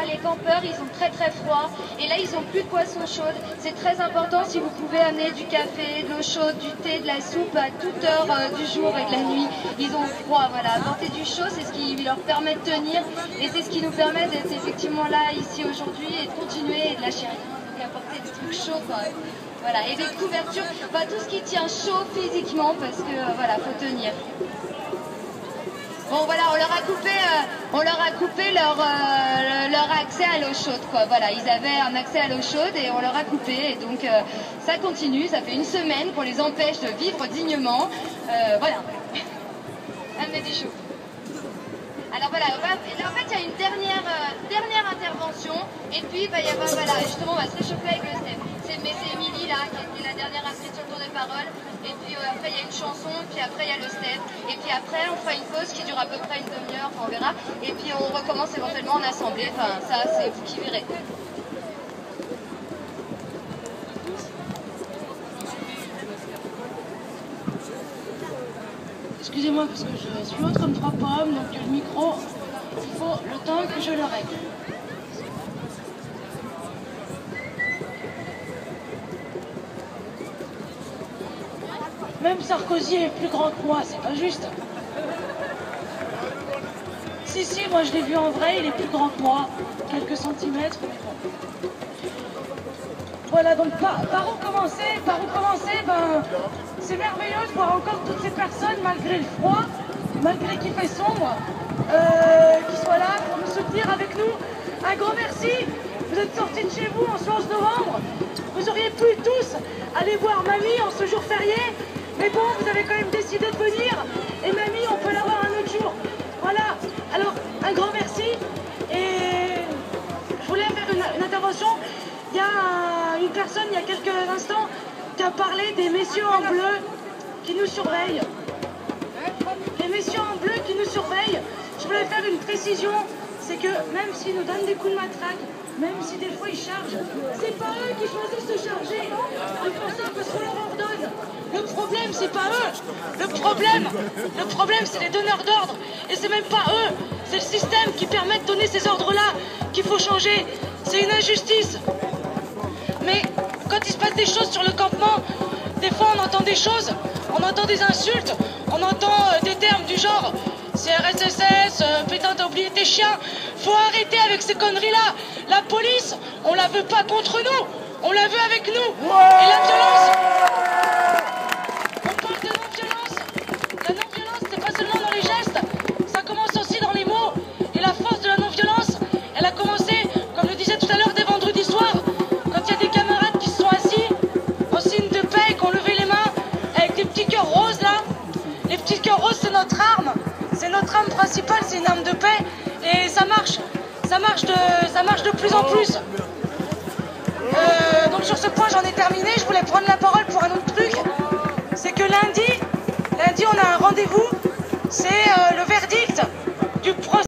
les campeurs, ils ont très très froid. Et là, ils n'ont plus de boissons chaudes. C'est très important si vous pouvez amener du café, de l'eau chaude, du thé, de la soupe à toute heure du jour et de la nuit. Ils ont froid, voilà. Apporter du chaud, c'est ce qui leur permet de tenir. Et c'est ce qui nous permet d'être effectivement là, ici aujourd'hui, et de continuer et de lâcher rien. Donc apporter des trucs chauds, quoi. Voilà, et des couvertures, bah, tout ce qui tient chaud physiquement, parce que voilà, faut tenir. Bon voilà, on leur a coupé leur accès à l'eau chaude, quoi. Voilà, ils avaient un accès à l'eau chaude et on leur a coupé. Et donc ça continue, ça fait une semaine qu'on les empêche de vivre dignement. Voilà. Amenez du chaud. Alors voilà, en fait il y a une dernière intervention et puis il va y avoir, voilà, justement on va se réchauffer avec le Steph. Mais c'est Émilie là qui est la dernière inscrite sur le tour de parole. Et puis après il y a une chanson, puis après il y a le Steph. Et puis après on fera une pause qui dure à peu près une demi-heure, on verra. Et puis on recommence éventuellement en assemblée, enfin ça c'est vous qui verrez. Excusez-moi parce que je suis haute comme 3 pommes, donc le micro, il faut le temps que je le règle. Même Sarkozy est plus grand que moi, c'est pas juste. Si, moi je l'ai vu en vrai, il est plus grand que moi, quelques centimètres, mais bon. Voilà, donc par où commencer? Ben, c'est merveilleux de voir encore toutes ces personnes, malgré le froid, malgré qu'il fait sombre, qui soient là pour nous soutenir avec nous. Un grand merci, vous êtes sortis de chez vous en ce 11 novembre, vous auriez pu tous aller voir Mamie en ce jour férié, mais bon, vous avez quand même décidé de venir, et Mamie, on peut l'avoir un autre jour. Voilà, alors un grand merci, et je voulais faire une intervention. Il y a une personne, il y a quelques instants, qui a parlé des messieurs en bleu qui nous surveillent. Les messieurs en bleu qui nous surveillent, je voulais faire une précision, c'est que même s'ils nous donnent des coups de matraque, même si des fois ils chargent, c'est pas eux qui choisissent de charger. Ils font ça parce qu'on leur ordonne. Le problème, c'est pas eux. Le problème, c'est les donneurs d'ordre. Et c'est même pas eux. C'est le système qui permet de donner ces ordres-là qu'il faut changer. C'est une injustice. Mais quand il se passe des choses sur le campement, des fois on entend des choses, on entend des insultes, on entend des termes du genre CRSSS, putain t'as oublié tes chiens. Faut arrêter avec ces conneries-là. La police, on la veut pas contre nous, on la veut avec nous. Et la violence, on parle de non-violence. La non-violence, c'est pas seulement dans les gestes, ça commence aussi dans les mots. Et la force de la non-violence, elle a commencé, comme le disait tout à l'heure, dès vendredi soir. Quand il y a des camarades qui se sont assis en signe de paix et qui ont levé les mains avec des petits cœurs roses là. Les petits cœurs roses, c'est notre arme. C'est notre arme principale, c'est une arme de paix. Et ça marche de plus en plus.